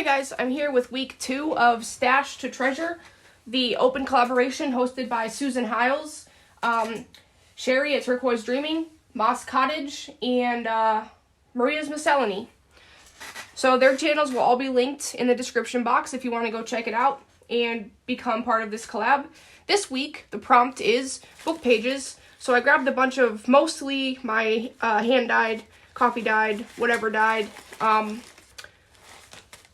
Hi guys, I'm here with week 2 of Stash to Treasure, the open collaboration hosted by Susan Hiles, Sherry at Turquoise Dreaming, Moss Cottage, and Maria's Miscellany. So their channels will all be linked in the description box if you want to go check it out and become part of this collab. This week, the prompt is book pages. So I grabbed a bunch of mostly my hand-dyed, coffee-dyed, whatever dyed,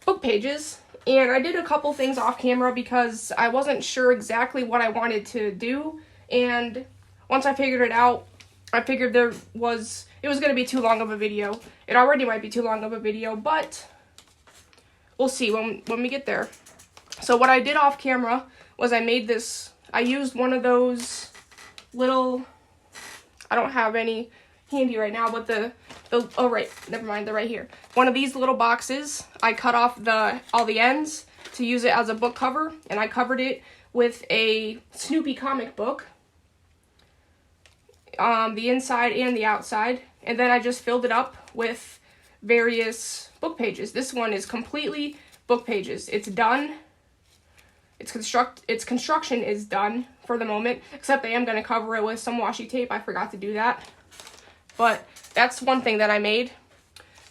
book pages, and I did a couple things off camera because I wasn't sure exactly what I wanted to do, and once I figured it out, I figured it was going to be too long of a video. It already might be too long of a video, but we'll see when we get there. So what I did off camera was I used one of those little, I don't have any handy right now, but oh right, never mind, they're right here. One of these little boxes, I cut off all the ends to use it as a book cover, and I covered it with a Snoopy comic book, the inside and the outside, and then I just filled it up with various book pages. This one is completely book pages. It's done. Its construction is done for the moment, except I am going to cover it with some washi tape. I forgot to do that. But that's one thing that I made.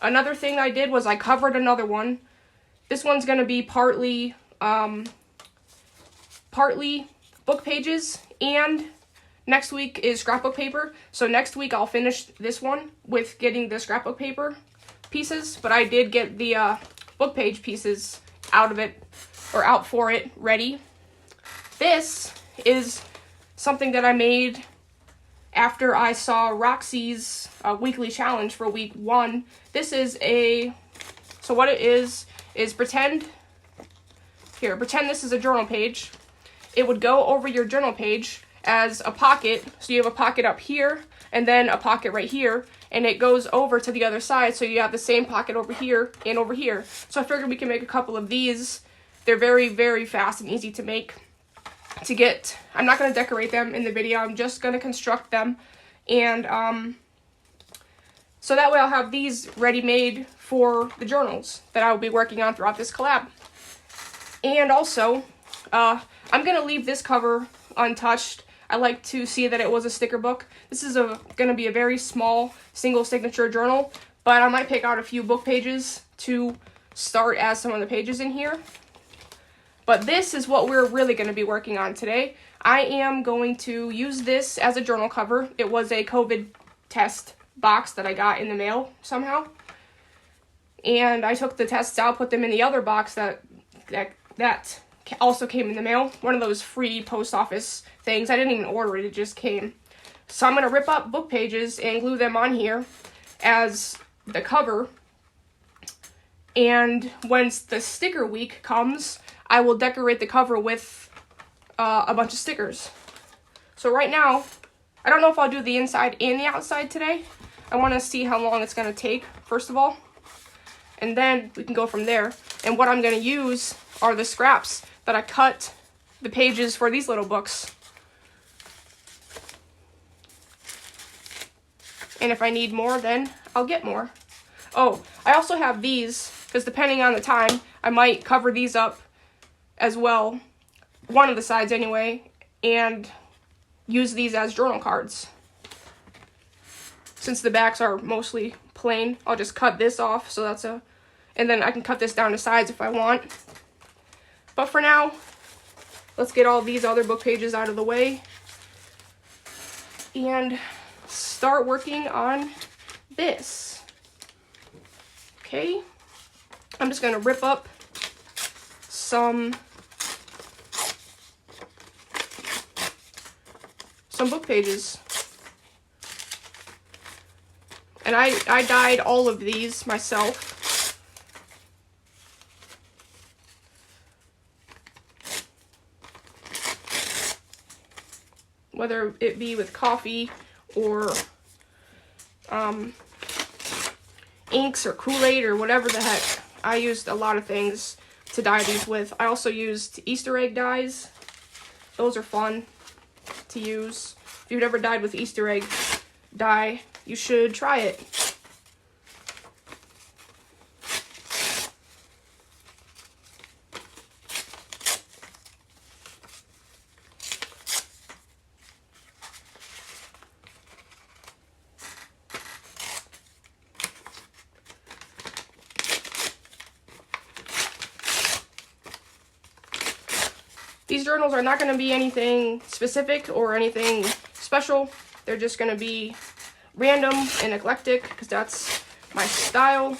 Another thing I did was I covered another one. This one's going to be partly book pages, and next week is scrapbook paper. So next week I'll finish this one with getting the scrapbook paper pieces, but I did get the book page pieces out for it ready. This is something that I made after I saw Roxy's weekly challenge for week 1. This is so what it is pretend this is a journal page. It would go over your journal page as a pocket, so you have a pocket up here, and then a pocket right here, and it goes over to the other side, so you have the same pocket over here and over here. So I figured we can make a couple of these. They're very, very fast and easy to make. I'm not going to decorate them in the video, I'm just going to construct them, and so that way I'll have these ready-made for the journals that I will be working on throughout this collab. And also, I'm going to leave this cover untouched. I like to see that it was a sticker book. This is going to be a very small single signature journal, but I might pick out a few book pages to start as some of the pages in here. But this is what we're really going to be working on today. I am going to use this as a journal cover. It was a COVID test box that I got in the mail somehow. And I took the tests out, put them in the other box that also came in the mail. One of those free post office things. I didn't even order it, it just came. So I'm going to rip up book pages and glue them on here as the cover. And once the sticker week comes, I will decorate the cover with a bunch of stickers. So right now, I don't know if I'll do the inside and the outside today. I want to see how long it's going to take, first of all. And then we can go from there. And what I'm going to use are the scraps that I cut the pages for these little books. And if I need more, then I'll get more. Oh, I also have these, because depending on the time, I might cover these up as well, one of the sides anyway, and use these as journal cards. Since the backs are mostly plain, I'll just cut this off, so and then I can cut this down to sides if I want. But for now, let's get all these other book pages out of the way and start working on this. Okay, I'm just gonna rip up some book pages. And I dyed all of these myself. Whether it be with coffee or inks or Kool-Aid or whatever the heck. I used a lot of things to dye these with. I also used Easter egg dyes. Those are fun to use. If you've never dyed with Easter egg dye, you should try it. These journals are not going to be anything specific or anything special. They're just going to be random and eclectic because that's my style.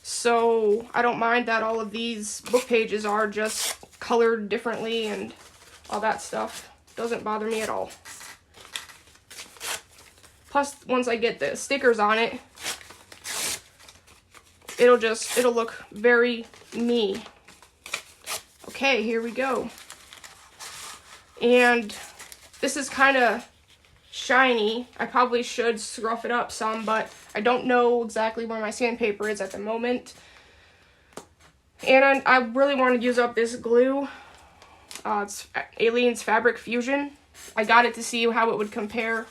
So I don't mind that all of these book pages are just colored differently and all that stuff. Doesn't bother me at all. Plus, once I get the stickers on it, it'll look very me. Okay, here we go. And this is kind of shiny. I probably should scruff it up some, but I don't know exactly where my sandpaper is at the moment. And I really want to use up this glue. It's Aleene's Fabric Fusion. I got it to see how it would compare.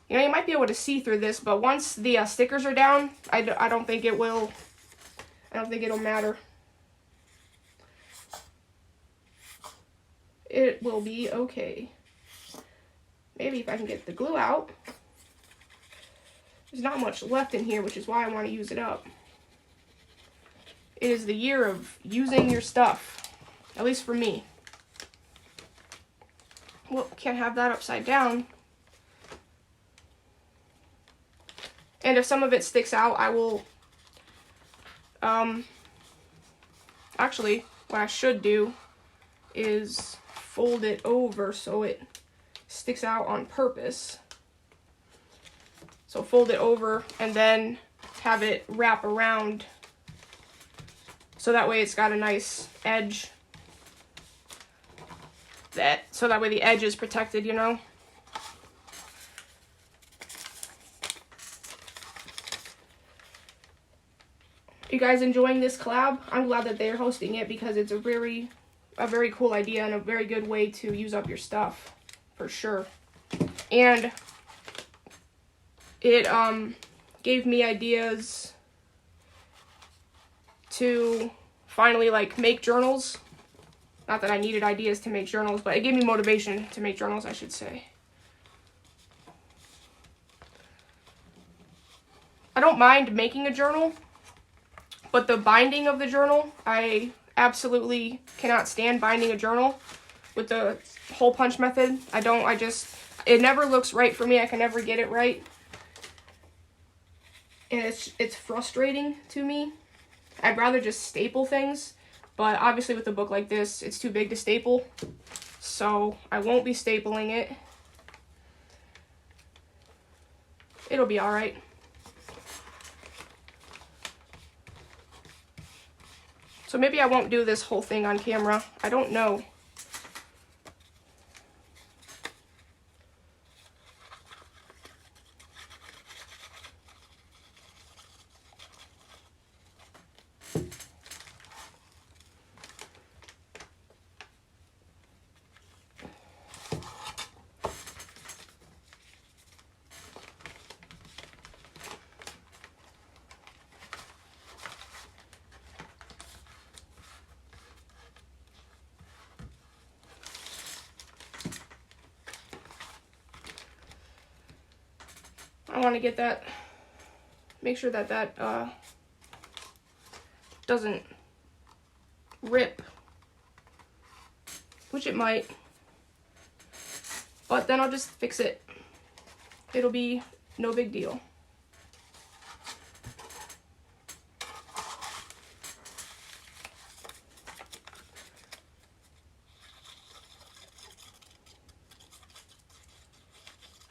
You know, you might be able to see through this, but once the stickers are down, I don't think it will. I don't think it'll matter. It will be okay. Maybe if I can get the glue out. There's not much left in here, which is why I want to use it up. It is the year of using your stuff. At least for me. Well, can't have that upside down. And if some of it sticks out, I will, actually, what I should do is fold it over so it sticks out on purpose. So fold it over and then have it wrap around so that way it's got a nice edge. So that way the edge is protected, you know. You guys enjoying this collab? I'm glad that they're hosting it because it's a very cool idea and a very good way to use up your stuff, for sure. And it gave me ideas to finally like make journals. Not that I needed ideas to make journals, but it gave me motivation to make journals, I should say. I don't mind making a journal, but the binding of the journal, I absolutely cannot stand binding a journal with the hole punch method. It never looks right for me. I can never get it right. And it's frustrating to me. I'd rather just staple things, but obviously with a book like this, it's too big to staple. So I won't be stapling it. It'll be all right. So maybe I won't do this whole thing on camera. I don't know. I want to get that, make sure that doesn't rip, which it might, but then I'll just fix it. It'll be no big deal.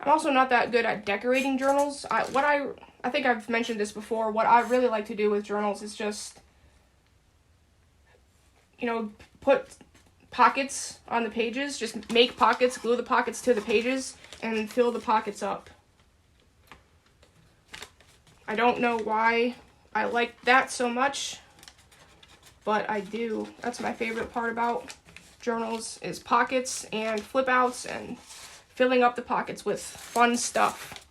I'm also not that good at decorating journals. I think I've mentioned this before. What I really like to do with journals is just, you know, put pockets on the pages. Just make pockets, glue the pockets to the pages, and fill the pockets up. I don't know why I like that so much, but I do. That's my favorite part about journals is pockets and flip outs and filling up the pockets with fun stuff.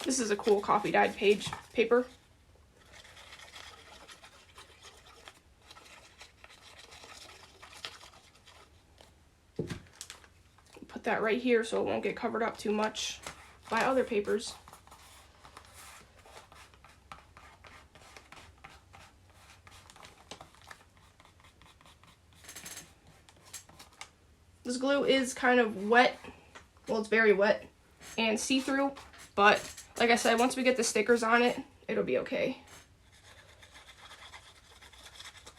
This is a cool coffee dyed paper. that right here so it won't get covered up too much by other papers. This glue is kind of wet. Well, it's very wet and see-through, but like I said, once we get the stickers on it, it'll be okay.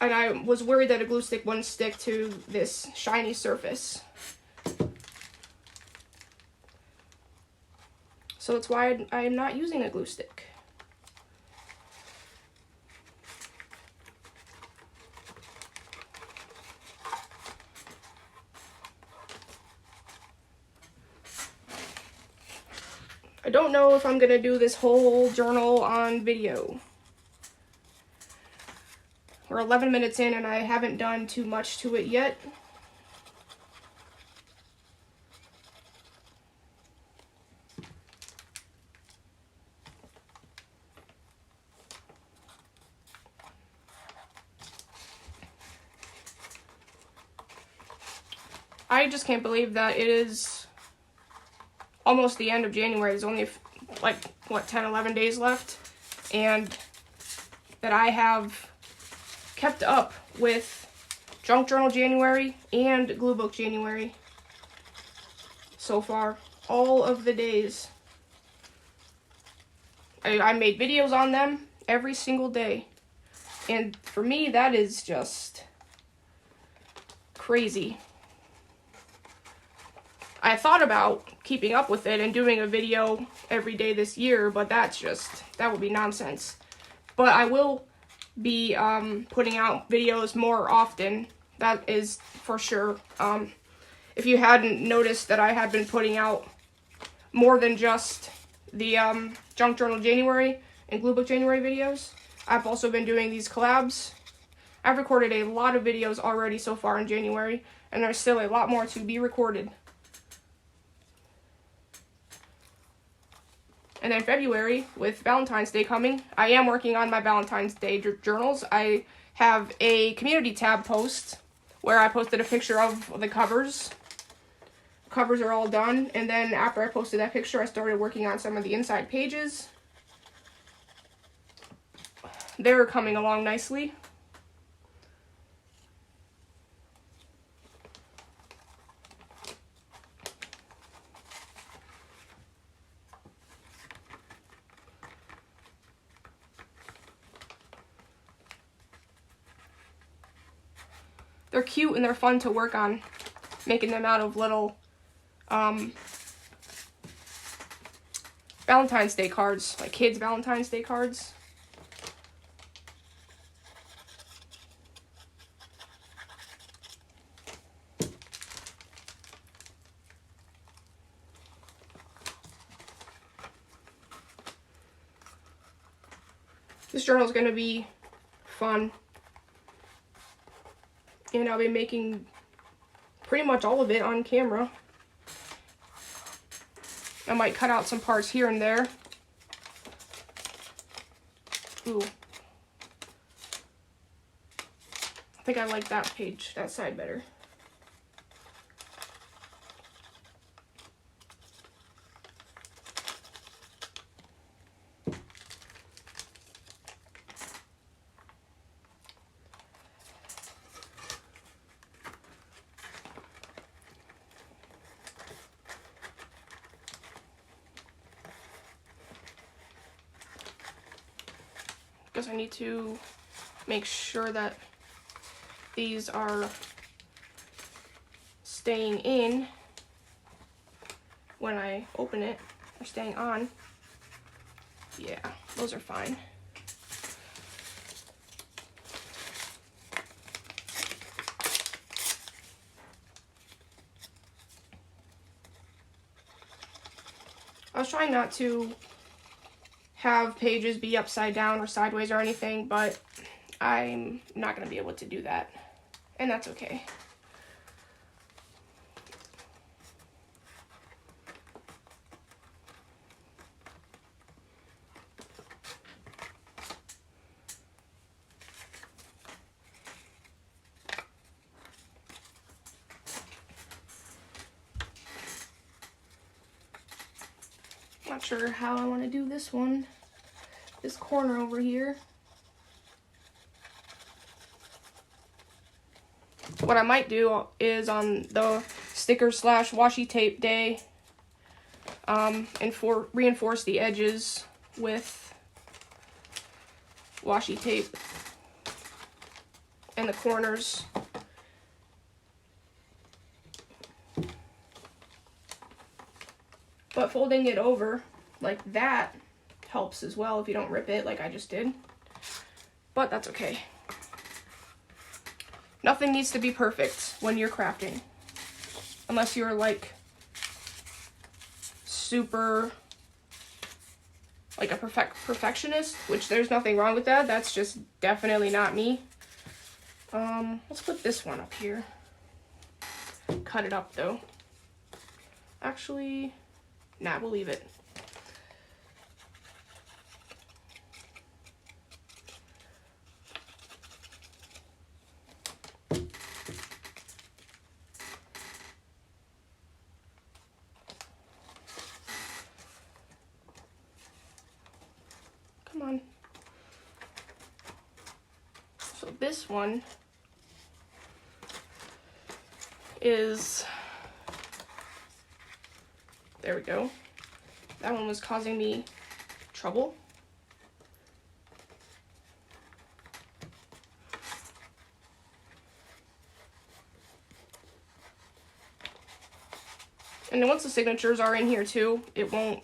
And I was worried that a glue stick wouldn't stick to this shiny surface. So that's why I am not using a glue stick. I don't know if I'm gonna do this whole journal on video. We're 11 minutes in and I haven't done too much to it yet. I just can't believe that it is almost the end of January. There's only like, what, 10, 11 days left, and that I have kept up with Junk Journal January and Glue Book January so far, all of the days. I made videos on them every single day, and for me that is just crazy. I thought about keeping up with it and doing a video every day this year, but that would be nonsense. But I will be putting out videos more often, that is for sure. If you hadn't noticed that I had been putting out more than just the Junk Journal January and Glue Book January videos, I've also been doing these collabs. I've recorded a lot of videos already so far in January, and there's still a lot more to be recorded. And then February, with Valentine's Day coming, I am working on my Valentine's Day journals. I have a community tab post where I posted a picture of the covers. The covers are all done, and then after I posted that picture, I started working on some of the inside pages. They're coming along nicely. They're cute and they're fun to work on, making them out of little Valentine's Day cards, like kids' Valentine's Day cards. This journal is going to be fun. And I'll be making pretty much all of it on camera. I might cut out some parts here and there. Ooh. I think I like that page, that side better. Because I need to make sure that these are staying in when I open it, or staying on. Yeah, those are fine. I was trying not to have pages be upside down or sideways or anything, but I'm not going to be able to do that, and that's okay. Not sure how I want to do this one. This corner over here. What I might do is on the sticker / washi tape day, reinforce the edges with washi tape and the corners. But folding it over like that helps as well if you don't rip it like I just did. But that's okay. Nothing needs to be perfect when you're crafting. Unless you're like super like a perfectionist, which there's nothing wrong with that. That's just definitely not me. Let's put this one up here. Cut it up though. Actually, nah, we'll leave it. Come on. So this one is, there we go. That one was causing me trouble. And then once the signatures are in here too, it won't,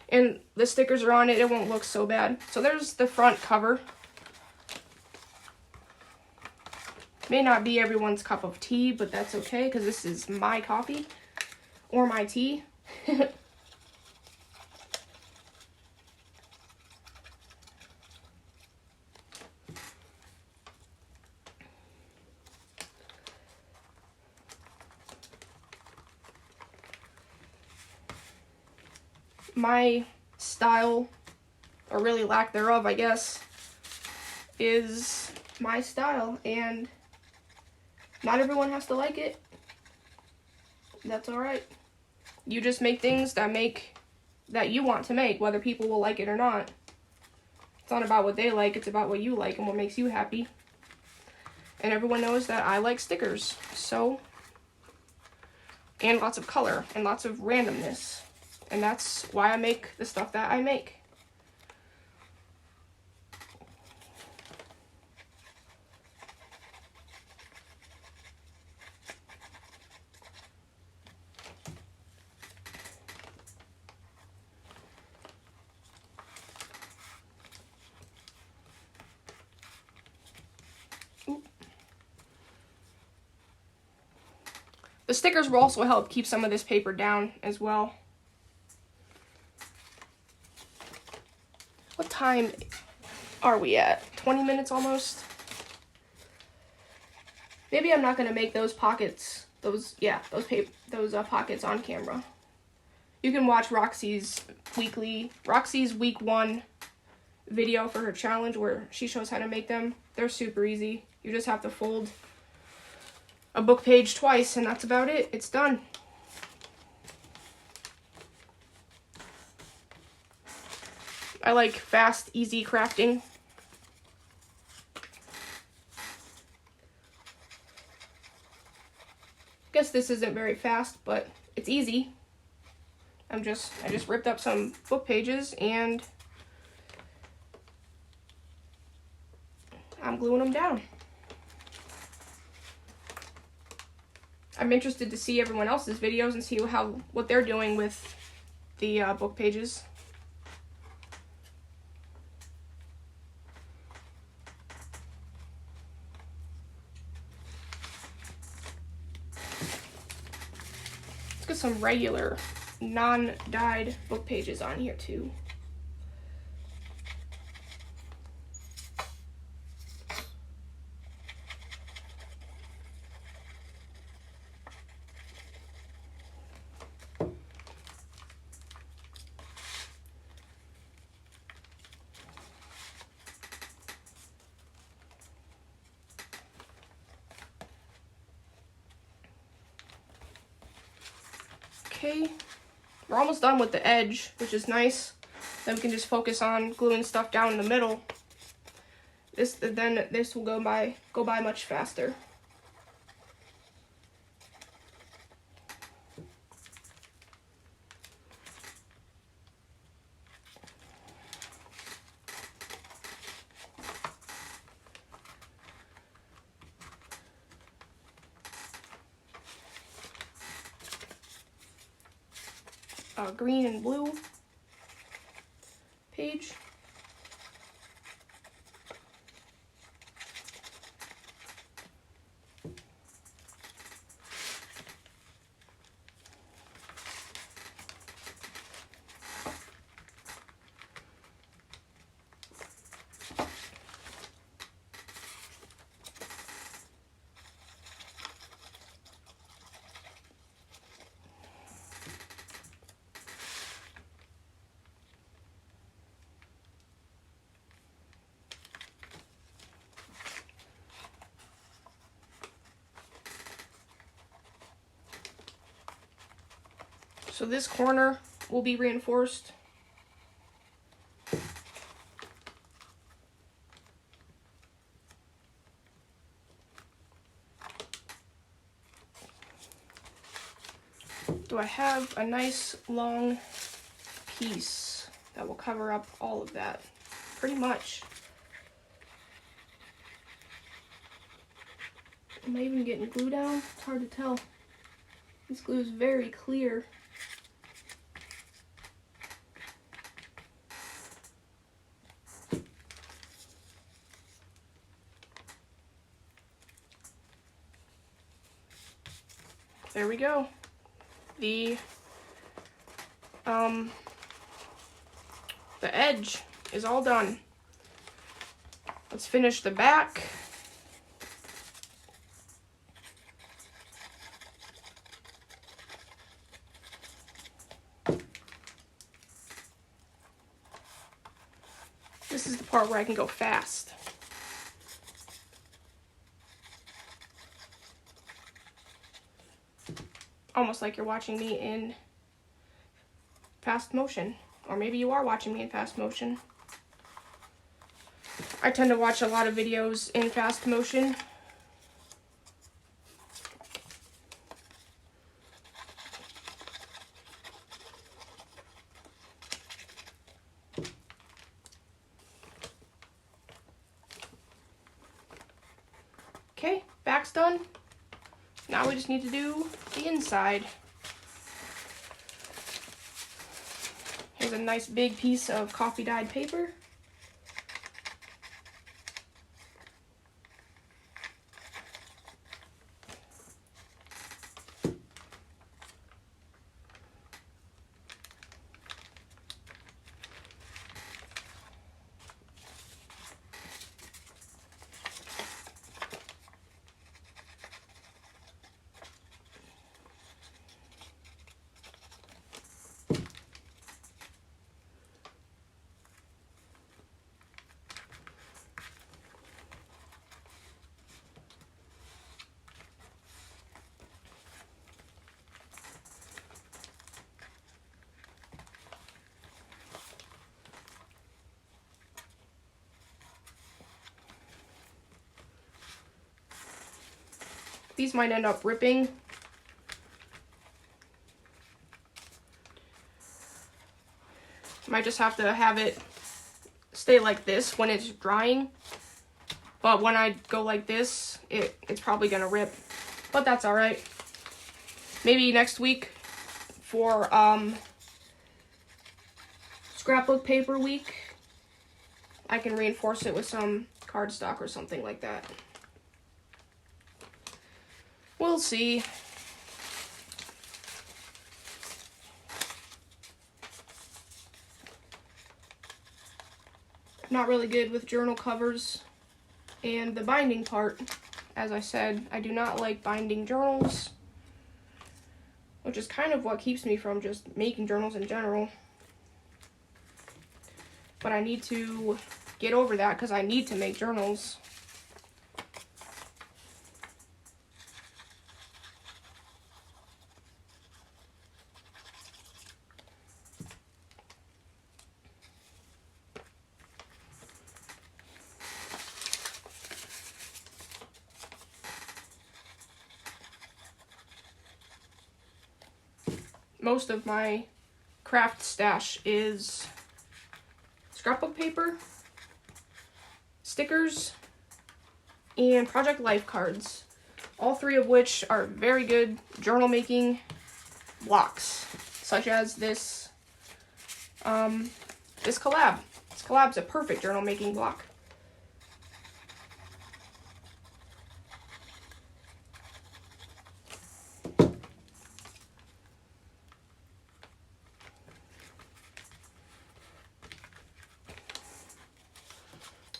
and the stickers are on it, it won't look so bad. So there's the front cover. May not be everyone's cup of tea, but that's okay because this is my coffee or my tea. My style, or really lack thereof, I guess, is my style, and not everyone has to like it. That's alright. You just make things that you want to make, whether people will like it or not. It's not about what they like, it's about what you like and what makes you happy. And everyone knows that I like stickers, so, and lots of color and lots of randomness. And that's why I make the stuff that I make. Ooh. The stickers will also help keep some of this paper down as well. What time are we at? 20 minutes almost? Maybe I'm not going to make those pockets, those pockets on camera. You can watch Roxy's week 1 video for her challenge where she shows how to make them. They're super easy. You just have to fold a book page twice and that's about it. It's done. I like fast, easy crafting. Guess this isn't very fast, but it's easy. I just ripped up some book pages and I'm gluing them down. I'm interested to see everyone else's videos and see what they're doing with the book pages. Let's get some regular, non-dyed book pages on here too. Okay, we're almost done with the edge, which is nice. Then we can just focus on gluing stuff down in the middle. Then this will go by much faster. Green and blue page. So this corner will be reinforced. Do I have a nice long piece that will cover up all of that? Pretty much. Am I even getting glue down? It's hard to tell. This glue is very clear. There we go. The edge is all done. Let's finish the back. This is the part where I can go fast. Almost like you're watching me in fast motion. Or maybe you are watching me in fast motion. I tend to watch a lot of videos in fast motion. Okay, back's done. Now we just need to do the inside. Here's a nice big piece of coffee dyed paper. These might end up ripping. Might just have to have it stay like this when it's drying. But when I go like this, it's probably gonna rip. But that's alright. Maybe next week for scrapbook paper week, I can reinforce it with some cardstock or something like that. We'll see. Not really good with journal covers and the binding part. As I said, I do not like binding journals, which is kind of what keeps me from just making journals in general. But I need to get over that because I need to make journals. most of my craft stash is scrapbook paper, stickers, and Project Life cards. All three of which are very good journal making blocks, such as this this collab. This collab's a perfect journal making block.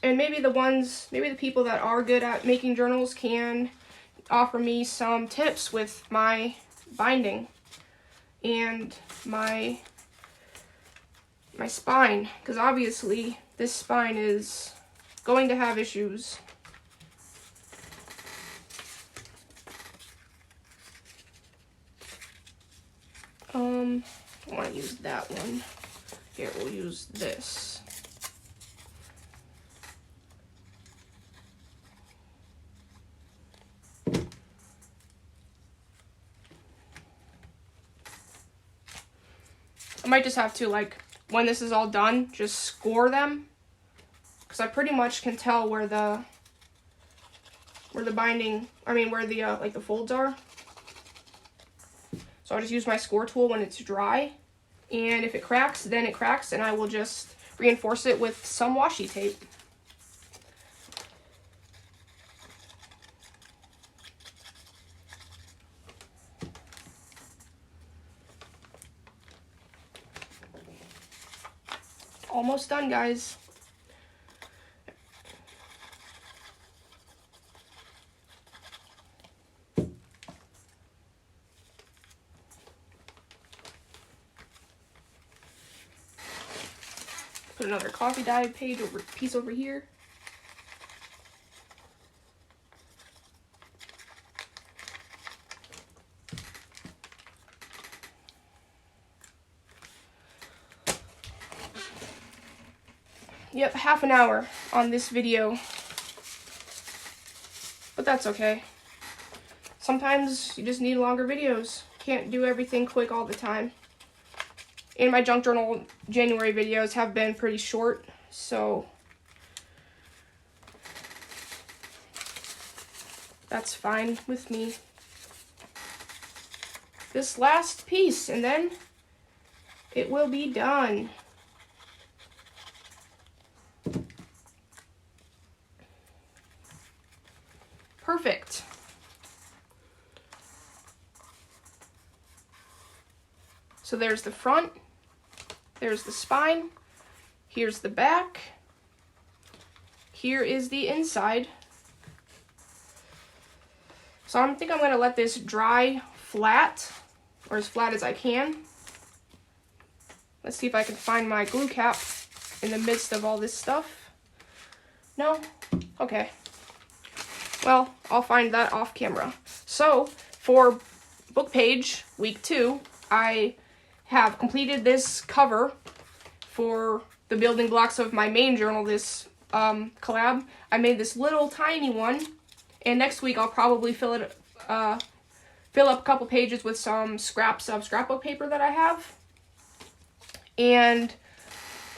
And maybe the people that are good at making journals can offer me some tips with my binding and my spine, because obviously this spine is going to have issues. I don't want to use that one. Here, we'll use this. I might just have to, like, when this is all done, just score them, because I pretty much can tell where the binding, where the like the folds are. So I'll just use my score tool when it's dry, and if it cracks, then it cracks, and I will just reinforce it with some washi tape. Almost done, guys. Put another coffee dye piece over here. Yep, half an hour on this video, but that's okay. Sometimes you just need longer videos. Can't do everything quick all the time. And my junk journal January videos have been pretty short, so that's fine with me. This last piece, and then it will be done. Perfect. So there's the front, there's the spine, here's the back, here is the inside. So I think I'm going to let this dry flat, or as flat as I can. Let's see if I can find my glue cap in the midst of all this stuff. No? Okay. Well, I'll find that off camera. So, for book page week 2, I have completed this cover for the building blocks of my main journal, this collab. I made this little tiny one, and next week I'll probably fill up a couple pages with some scraps of scrapbook paper that I have. And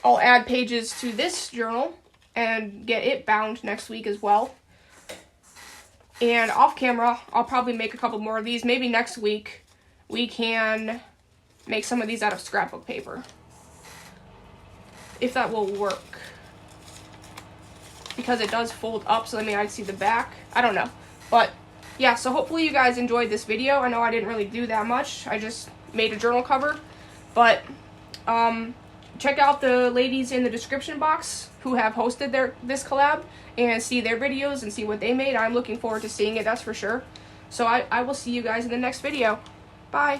I'll add pages to this journal and get it bound next week as well. And off camera, I'll probably make a couple more of these. Maybe next week we can make some of these out of scrapbook paper, if that will work. Because it does fold up, so I'd see the back. I don't know. But yeah, so hopefully you guys enjoyed this video. I know I didn't really do that much. I just made a journal cover. But check out the ladies in the description box who have hosted this collab and see their videos and see what they made. I'm looking forward to seeing it, that's for sure. So I will see you guys in the next video. Bye.